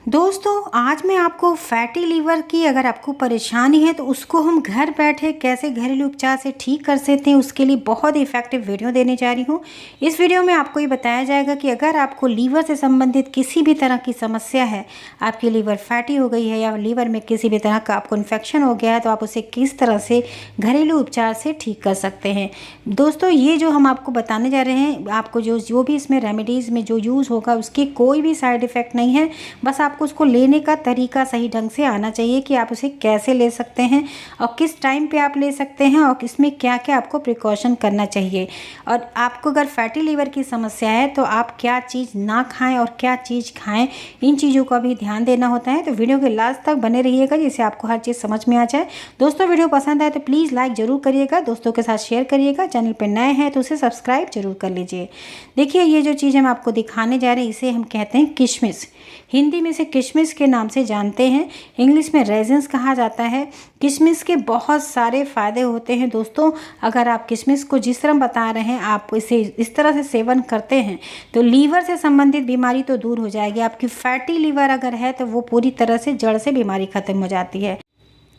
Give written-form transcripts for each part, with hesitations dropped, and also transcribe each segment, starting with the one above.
दोस्तों आज मैं आपको फैटी लीवर की अगर आपको परेशानी है तो उसको हम घर बैठे कैसे घरेलू उपचार से ठीक कर सकते हैं उसके लिए बहुत ही इफेक्टिव वीडियो देने जा रही हूँ। इस वीडियो में आपको ये बताया जाएगा कि अगर आपको लीवर से संबंधित किसी भी तरह की समस्या है, आपकी लीवर फैटी हो गई है या लीवर में किसी भी तरह का आपको इन्फेक्शन हो गया है, तो आप उसे किस तरह से घरेलू उपचार से ठीक कर सकते हैं। दोस्तों ये जो हम आपको बताने जा रहे हैं, आपको जो भी इसमें रेमेडीज़ में जो यूज़ होगा उसकी कोई भी साइड इफ़ेक्ट नहीं है। बस आपको उसको लेने का तरीका सही ढंग से आना चाहिए कि आप उसे कैसे ले सकते हैं और किस टाइम पे आप ले सकते हैं और इसमें क्या क्या आपको प्रिकॉशन करना चाहिए। और आपको अगर फैटी लीवर की समस्या है तो आप क्या चीज़ ना खाएं और क्या चीज़ खाएं, इन चीज़ों का भी ध्यान देना होता है। तो वीडियो के लास्ट तक बने रहिएगा जिससे आपको हर चीज़ समझ में आ जाए। दोस्तों वीडियो पसंद आए तो प्लीज़ लाइक ज़रूर करिएगा, दोस्तों के साथ शेयर करिएगा। चैनल पर नए हैं तो उसे सब्सक्राइब जरूर कर लीजिए। देखिए ये जो चीज़ हम आपको दिखाने जा रहे हैं इसे हम कहते हैं किशमिश। हिंदी में इसे किशमिश के नाम से जानते हैं, इंग्लिश में रेजिन्स कहा जाता है। किशमिश के बहुत सारे फ़ायदे होते हैं दोस्तों। अगर आप किशमिश को जिस तरह बता रहे हैं आप इसे इस तरह से सेवन करते हैं तो लीवर से संबंधित बीमारी तो दूर हो जाएगी। आपकी फैटी लीवर अगर है तो वो पूरी तरह से जड़ से बीमारी ख़त्म हो जाती है।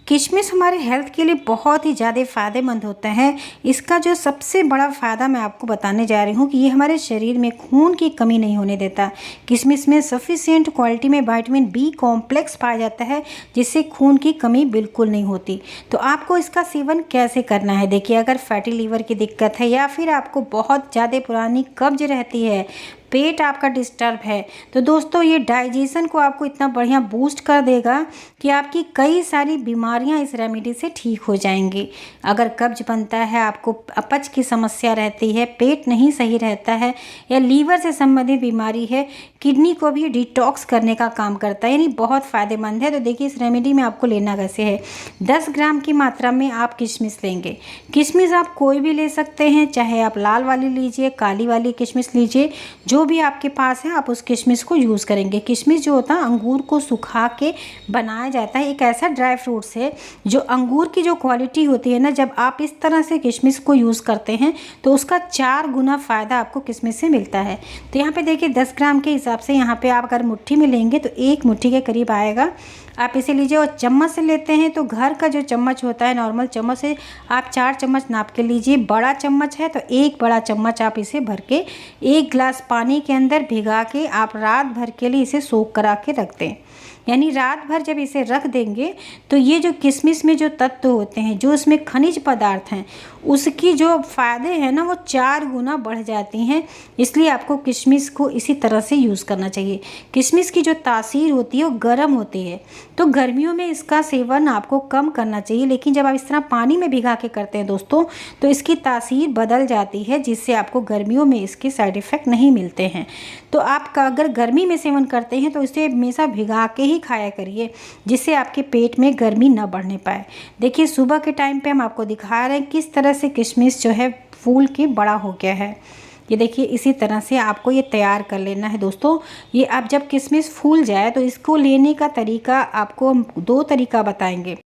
किशमिश हमारे हेल्थ के लिए बहुत ही ज़्यादा फ़ायदेमंद होता है। इसका जो सबसे बड़ा फ़ायदा मैं आपको बताने जा रही हूँ कि ये हमारे शरीर में खून की कमी नहीं होने देता। किशमिश में सफिशिएंट क्वालिटी में विटामिन बी कॉम्प्लेक्स पाया जाता है जिससे खून की कमी बिल्कुल नहीं होती। तो आपको इसका सेवन कैसे करना है, देखिए अगर फैटी लीवर की दिक्कत है या फिर आपको बहुत ज़्यादा पुरानी कब्ज रहती है, पेट आपका डिस्टर्ब है, तो दोस्तों ये डाइजेशन को आपको इतना बढ़िया बूस्ट कर देगा कि आपकी कई सारी बीमारियां इस रेमेडी से ठीक हो जाएंगी। अगर कब्ज बनता है, आपको अपच की समस्या रहती है, पेट नहीं सही रहता है या लीवर से संबंधित बीमारी है, किडनी को भी डिटॉक्स करने का काम करता है, यानी बहुत फ़ायदेमंद है। तो देखिए इस रेमेडी में आपको लेना कैसे है। 10 ग्राम की मात्रा में आप किशमिश लेंगे। किशमिश आप कोई भी ले सकते हैं, चाहे आप लाल वाली लीजिए, काली वाली किशमिश लीजिए, जो भी आपके पास है आप उस किशमिश को यूज़ करेंगे। किशमिश जो होता है अंगूर को सुखा के बनाया जाता है, एक ऐसा ड्राई फ्रूट्स है जो अंगूर की जो क्वालिटी होती है ना, जब आप इस तरह से किशमिश को यूज़ करते हैं तो उसका 4 गुना फ़ायदा आपको किशमिश से मिलता है। तो यहाँ पे देखिए 10 ग्राम के हिसाब से यहाँ पे आप अगर मुट्ठी में लेंगे तो 1 मुट्ठी के करीब आएगा। आप इसे लीजिए और चम्मच से लेते हैं तो घर का जो चम्मच होता है नॉर्मल चम्मच से आप 4 चम्मच नाप के लीजिए। बड़ा चम्मच है तो 1 बड़ा चम्मच आप इसे भर के 1 गिलास पानी के अंदर भिगा के आप रात भर के लिए इसे सोख करा के रख दें। यानी रात भर जब इसे रख देंगे तो ये जो किशमिश में जो तत्व होते हैं, जो इसमें खनिज पदार्थ हैं, उसकी जो फ़ायदे हैं ना वो 4 गुना बढ़ जाती हैं। इसलिए आपको किशमिश को इसी तरह से यूज़ करना चाहिए। किशमिश की जो तासीर होती है वो गर्म होती है, तो गर्मियों में इसका सेवन आपको कम करना चाहिए। लेकिन जब आप इस तरह पानी में भिगा के करते हैं दोस्तों तो इसकी तासीर बदल जाती है, जिससे आपको गर्मियों में इसके साइड इफ़ेक्ट नहीं मिलते हैं। तो आप अगर गर्मी में सेवन करते हैं तो इसे हमेशा भिगा के ही खाया करिए, जिससे आपके पेट में गर्मी न बढ़ने पाए। देखिए सुबह के टाइम पे हम आपको दिखा रहे हैं किस तरह से किशमिश जो है फूल के बड़ा हो गया है। ये देखिए इसी तरह से आपको ये तैयार कर लेना है दोस्तों। ये आप जब किशमिश फूल जाए तो इसको लेने का तरीका आपको हम 2 तरीका बताएंगे।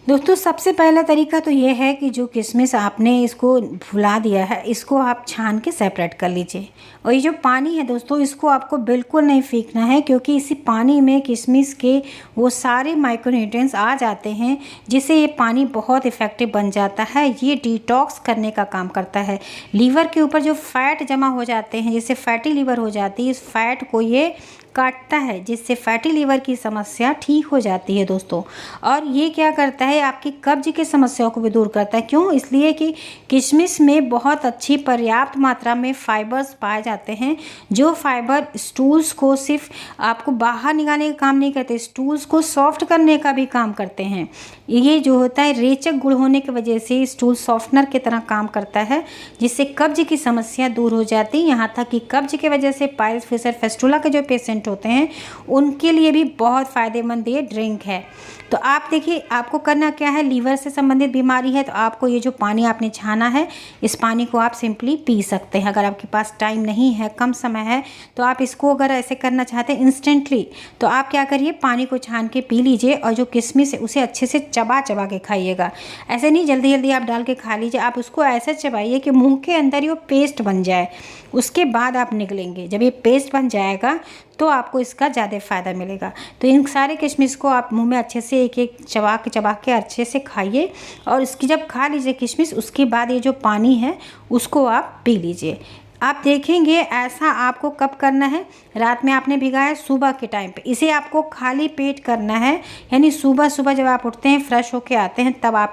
दोस्तों सबसे पहला तरीका तो ये है कि जो किशमिश आपने इसको फुला दिया है इसको आप छान के सेपरेट कर लीजिए। और ये जो पानी है दोस्तों इसको आपको बिल्कुल नहीं फेंकना है, क्योंकि इसी पानी में किशमिश के वो सारे माइक्रोन्यूट्रिएंट्स आ जाते हैं, जिससे ये पानी बहुत इफ़ेक्टिव बन जाता है। ये डिटॉक्स करने का काम करता है। लीवर के ऊपर जो फैट जमा हो जाते हैं, जिससे फैटी लीवर हो जाती है, इस फैट को ये काटता है, जिससे फैटी लीवर की समस्या ठीक हो जाती है दोस्तों। और ये क्या करता है, आपकी कब्ज की समस्याओं को भी दूर करता है। क्यों? इसलिए कि किशमिश में बहुत अच्छी पर्याप्त मात्रा में फाइबर्स पाए जाते हैं, जो फाइबर स्टूल्स को सिर्फ आपको बाहर निकालने का काम नहीं करते, स्टूल्स को सॉफ्ट करने का भी काम करते हैं। ये जो होता है रेचक गुण होने की वजह से स्टूल सॉफ्टनर की तरह काम करता है, जिससे कब्ज की समस्या दूर हो जाती है। यहाँ तक कि कब्ज की वजह से पाइल्स, फिशर, फेस्टुला के जो पेशेंट होते हैं उनके लिए भी बहुत फ़ायदेमंद ये ड्रिंक है। तो आप देखिए आपको करना क्या है, लीवर से संबंधित बीमारी है तो आपको ये जो पानी आपने छाना है इस पानी को आप सिंपली पी सकते हैं। अगर आपके पास टाइम नहीं है, कम समय है, तो आप इसको अगर ऐसे करना चाहते हैं इंस्टेंटली, तो आप क्या करिए पानी को छान के पी लीजिए और जो किशमिश है उसे अच्छे से चबा चबा के खाइएगा। ऐसे नहीं जल्दी जल्दी आप डाल के खा लीजिए, आप उसको ऐसे चबाइए कि मुंह के अंदर ये पेस्ट बन जाए। उसके बाद आप निकलेंगे। जब ये पेस्ट बन जाएगा तो आपको इसका ज़्यादा फ़ायदा मिलेगा। तो इन सारे किशमिश को आप मुंह में अच्छे से एक एक चबा के अच्छे से खाइए। और इसकी जब खा लीजिए किशमिश, उसके बाद ये जो पानी है उसको आप पी लीजिए। आप देखेंगे ऐसा आपको कब करना है, रात में आपने भिगाया, सुबह के टाइम पे इसे आपको खाली पेट करना है। यानी सुबह सुबह जब आप उठते हैं, फ्रेश होके आते हैं, तब आप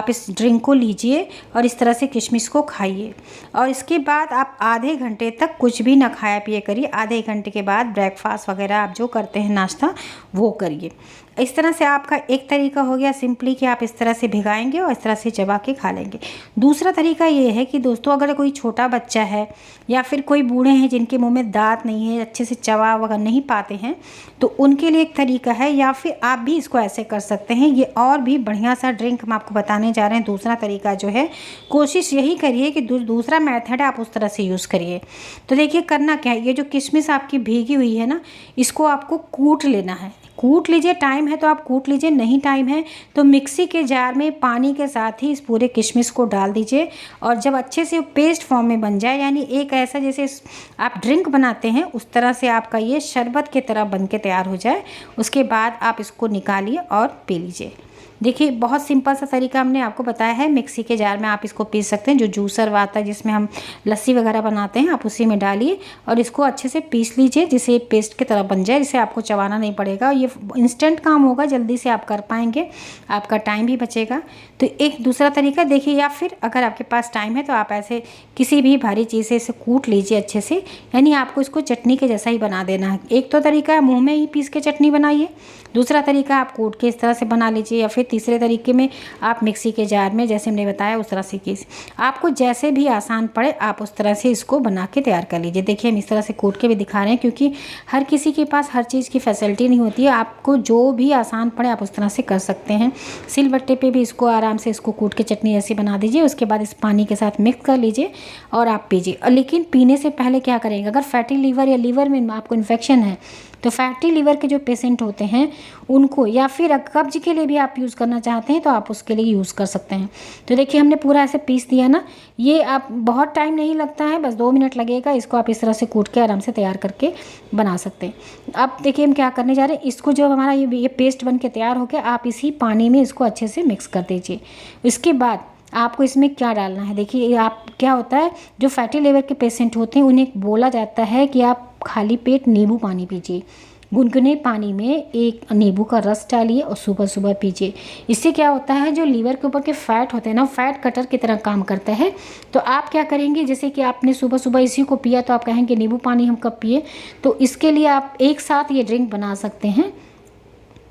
इस ड्रिंक को लीजिए और इस तरह से किशमिश को खाइए। और इसके बाद आप आधे घंटे तक कुछ भी ना खाया पिए करिए। आधे घंटे के बाद ब्रेकफास्ट वगैरह आप जो करते हैं नाश्ता, वो करिए। इस तरह से आपका एक तरीका हो गया सिंपली कि आप इस तरह से भिगाएंगे और इस तरह से चबा के खा लेंगे। दूसरा तरीका ये है कि दोस्तों, अगर कोई छोटा बच्चा है या फिर कोई बूढ़े हैं जिनके मुंह में दांत नहीं है, अच्छे से चबा वगैरह नहीं पाते हैं, तो उनके लिए एक तरीका है, या फिर आप भी इसको ऐसे कर सकते हैं। ये और भी बढ़िया सा ड्रिंक हम आपको बताने जा रहे हैं। दूसरा तरीका जो है, कोशिश यही करिए कि दूसरा मेथड आप उस तरह से यूज़ करिए। तो देखिए करना क्या है, ये जो किशमिश आपकी भीगी हुई है ना, इसको आपको कूट लेना है। कूट लीजिए, टाइम है तो आप कूट लीजिए, नहीं टाइम है तो मिक्सी के जार में पानी के साथ ही इस पूरे किशमिश को डाल दीजिए। और जब अच्छे से पेस्ट फॉर्म में बन जाए, यानी एक ऐसा जैसे आप ड्रिंक बनाते हैं उस तरह से आपका ये शरबत की तरह बन के तैयार हो जाए, उसके बाद आप इसको निकालिए और पी लीजिए। देखिए बहुत सिंपल सा तरीका हमने आपको बताया है। मिक्सी के जार में आप इसको पीस सकते हैं, जो जूसर आता है जिसमें हम लस्सी वगैरह बनाते हैं, आप उसी में डालिए और इसको अच्छे से पीस लीजिए, जिसे पेस्ट की तरह बन जाए, जिसे आपको चबाना नहीं पड़ेगा। ये इंस्टेंट काम होगा, जल्दी से आप कर पाएंगे, आपका टाइम भी बचेगा। तो एक दूसरा तरीका देखिए, या फिर अगर आपके पास टाइम है तो आप ऐसे किसी भी भारी चीज़ से इसे कूट लीजिए अच्छे से, यानी आपको इसको चटनी के जैसा ही बना देना है। एक तो तरीका है मुँह में ही पीस के चटनी बनाइए, दूसरा तरीका आप कूट के इस तरह से बना लीजिए, या फिर तीसरे तरीके में आप मिक्सी के जार में जैसे हमने बताया उस तरह से आपको जैसे भी आसान पड़े आप उस तरह से इसको बना के तैयार कर लीजिए। देखिए हम इस तरह से कूट के भी दिखा रहे हैं, क्योंकि हर किसी के पास हर चीज़ की फैसिलिटी नहीं होती है। आपको जो भी आसान पड़े आप उस तरह से कर सकते हैं। सिलबट्टे पे भी इसको आराम से इसको कूट के चटनी ऐसी बना दीजिए, उसके बाद इस पानी के साथ मिक्स कर लीजिए और आप पीजिए। और लेकिन पीने से पहले क्या करेंगे, अगर फैटी लीवर या लीवर में आपको इन्फेक्शन है, तो फैटी लीवर के जो पेशेंट होते हैं उनको, या फिर कब्ज के लिए भी आप यूज़ करना चाहते हैं तो आप उसके लिए यूज़ कर सकते हैं। तो देखिए हमने पूरा ऐसे पीस दिया ना, ये आप बहुत टाइम नहीं लगता है, बस 2 मिनट लगेगा। इसको आप इस तरह से कूट के आराम से तैयार करके बना सकते हैं। अब देखिए हम क्या करने जा रहे हैं, इसको जो हमारा ये पेस्ट बन के तैयार हो गया, आप इसी पानी में इसको अच्छे से मिक्स कर दीजिए। इसके बाद आपको इसमें क्या डालना है, देखिए आप क्या होता है, जो फैटी लीवर के पेशेंट होते हैं उन्हें बोला जाता है कि आप खाली पेट नींबू पानी पीजिए। गुनगुने पानी में एक नींबू का रस डालिए और सुबह सुबह पीजिए। इससे क्या होता है, जो लीवर के ऊपर के फैट होते हैं ना, फैट कटर की तरह काम करता है। तो आप क्या करेंगे, जैसे कि आपने सुबह सुबह इसी को पिया तो आप कहेंगे नींबू पानी हम कब पिए, तो इसके लिए आप एक साथ ये ड्रिंक बना सकते हैं।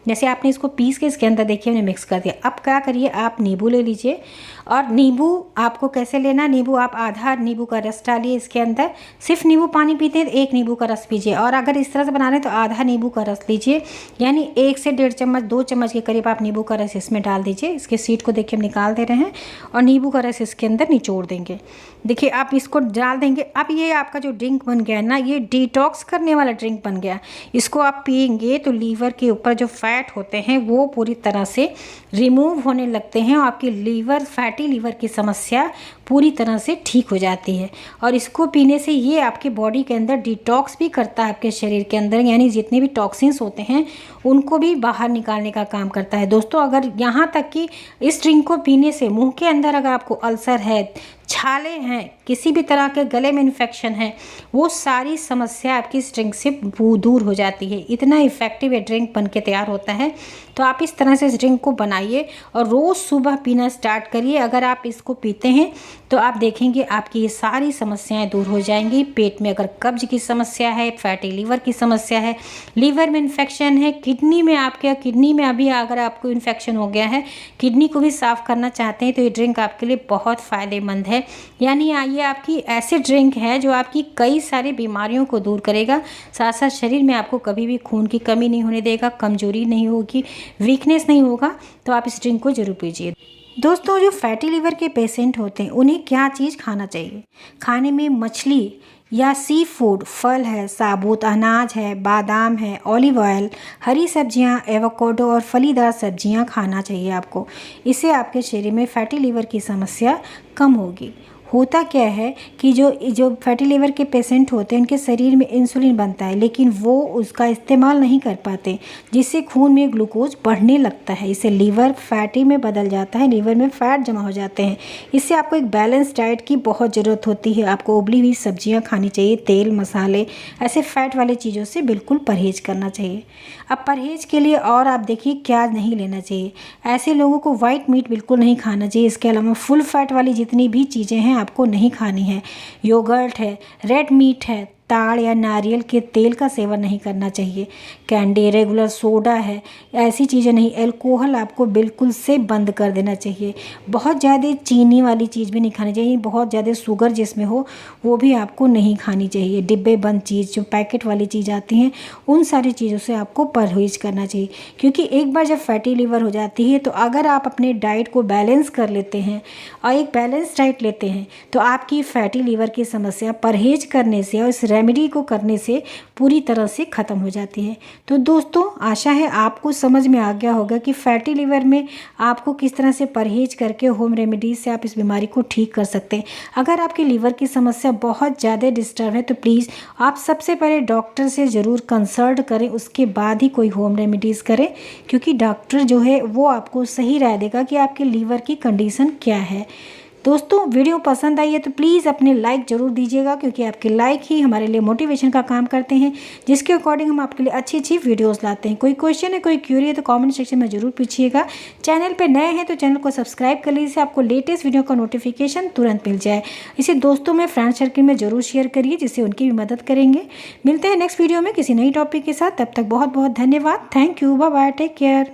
जैसे आपने इसको पीस के इसके अंदर देखिए हमने मिक्स कर दिया। अब क्या करिए, आप नींबू ले लीजिए, और नींबू आपको कैसे लेना, नींबू आप आधा नींबू का रस डालिए इसके अंदर। सिर्फ नींबू पानी पीते हैं तो 1 नींबू का रस पीजिए, और अगर इस तरह से बना रहे हैं तो आधा नींबू का रस लीजिए, यानी 1 से 1.5 चम्मच 2 चम्मच के करीब आप नींबू का रस इसमें डाल दीजिए। इसके सीड को देखिए हम निकाल दे रहे हैं और नींबू का रस इसके अंदर निचोड़ देंगे। देखिए आप इसको डाल देंगे। अब ये आपका जो ड्रिंक बन गया ना, ये डिटॉक्स करने वाला ड्रिंक बन गया। इसको आप पिएंगे तो लीवर के ऊपर जो फैट होते हैं वो पूरी तरह से रिमूव होने लगते हैं, और आपकी लीवर, फैटी लीवर की समस्या पूरी तरह से ठीक हो जाती है। और इसको पीने से ये आपके बॉडी के अंदर डिटॉक्स भी करता है, आपके शरीर के अंदर, यानी जितने भी टॉक्सिन्स होते हैं उनको भी बाहर निकालने का काम करता है। दोस्तों अगर यहाँ तक कि इस ड्रिंक को पीने से मुंह के अंदर अगर आपको अल्सर है, छाले हैं, किसी भी तरह के गले में इन्फेक्शन है, वो सारी समस्या आपकी इस ड्रिंक से दूर हो जाती है। इतना इफेक्टिव ये ड्रिंक बन के तैयार होता है। तो आप इस तरह से इस ड्रिंक को बनाइए और रोज़ सुबह पीना स्टार्ट करिए। अगर आप इसको पीते हैं तो आप देखेंगे आपकी ये सारी समस्याएं दूर हो जाएंगी। पेट में अगर कब्ज की समस्या है, फैटी लीवर की समस्या है, लीवर में इन्फेक्शन है, किडनी में आपके किडनी में अभी अगर आपको इन्फेक्शन हो गया है, किडनी को भी साफ़ करना चाहते हैं, तो ये ड्रिंक आपके लिए बहुत फ़ायदेमंद है। यानी ये आपकी ऐसी ड्रिंक है जो आपकी कई सारी बीमारियों को दूर करेगा, साथ साथ शरीर में आपको कभी भी खून की कमी नहीं होने देगा, कमजोरी नहीं होगी, वीकनेस नहीं होगा। तो आप इस ड्रिंक को जरूर पीजिए। दोस्तों जो फैटी लीवर के पेशेंट होते हैं उन्हें क्या चीज़ खाना चाहिए, खाने में मछली या सी फूड, फल है, साबुत अनाज है, बादाम है, ऑलिव ऑयल, हरी सब्जियां, एवोकाडो और फलीदार सब्जियां खाना चाहिए आपको। इससे आपके शरीर में फैटी लीवर की समस्या कम होगी। होता क्या है कि जो फैटी लिवर के पेशेंट होते हैं उनके शरीर में इंसुलिन बनता है, लेकिन वो उसका इस्तेमाल नहीं कर पाते, जिससे खून में ग्लूकोज बढ़ने लगता है। इससे लीवर फैटी में बदल जाता है, लीवर में फैट जमा हो जाते हैं। इससे आपको एक बैलेंस डाइट की बहुत ज़रूरत होती है। आपको उबली हुई सब्जियां खानी चाहिए, तेल मसाले ऐसे फैट वाले चीज़ों से बिल्कुल परहेज करना चाहिए। अब परहेज के लिए और आप देखिए क्या नहीं लेना चाहिए। ऐसे लोगों को वाइट मीट बिल्कुल नहीं खाना चाहिए। इसके अलावा फुल फैट वाली जितनी भी चीज़ें हैं आपको नहीं खानी है। योगर्ट है, रेड मीट है, ताड़ या नारियल के तेल का सेवन नहीं करना चाहिए। कैंडी, रेगुलर सोडा है, ऐसी चीज़ें नहीं। अल्कोहल आपको बिल्कुल से बंद कर देना चाहिए। बहुत ज़्यादा चीनी वाली चीज़ भी नहीं खानी चाहिए। बहुत ज़्यादा शुगर जिसमें हो वो भी आपको नहीं खानी चाहिए। डिब्बे बंद चीज़, जो पैकेट वाली चीज़ आती हैं, उन सारी चीज़ों से आपको परहेज करना चाहिए। क्योंकि एक बार जब फैटी लिवर हो जाती है तो अगर आप अपने डाइट को बैलेंस कर लेते हैं और एक बैलेंस डाइट लेते हैं तो आपकी फैटी लिवर की समस्या परहेज करने से और इस रेमेडी को करने से पूरी तरह से ख़त्म हो जाती है। तो दोस्तों, आशा है आपको समझ में आ गया होगा कि फैटी लिवर में आपको किस तरह से परहेज करके होम रेमेडीज से आप इस बीमारी को ठीक कर सकते हैं। अगर आपकी लीवर की समस्या बहुत ज़्यादा डिस्टर्ब है तो प्लीज़ आप सबसे पहले डॉक्टर से ज़रूर कंसल्ट करें, उसके बाद ही कोई होम रेमेडीज़ करें। क्योंकि डॉक्टर जो है वो आपको सही राय देगा कि आपके लीवर की कंडीशन क्या है। दोस्तों, वीडियो पसंद आई है तो प्लीज़ अपने लाइक ज़रूर दीजिएगा, क्योंकि आपके लाइक ही हमारे लिए मोटिवेशन का काम करते हैं, जिसके अकॉर्डिंग हम आपके लिए अच्छी अच्छी वीडियोस लाते हैं। कोई क्वेश्चन है, कोई क्यूरी है तो कमेंट सेक्शन में ज़रूर पूछिएगा। चैनल पे नए हैं तो चैनल को सब्सक्राइब कर लीजिए, आपको लेटेस्ट वीडियो का नोटिफिकेशन तुरंत मिल जाए। इसे दोस्तों में, फ्रेंड सर्कल में ज़रूर शेयर करिए, जिससे उनकी भी मदद करेंगे। मिलते हैं नेक्स्ट वीडियो में किसी नई टॉपिक के साथ। तब तक बहुत बहुत धन्यवाद। Thank you, bye bye, take care.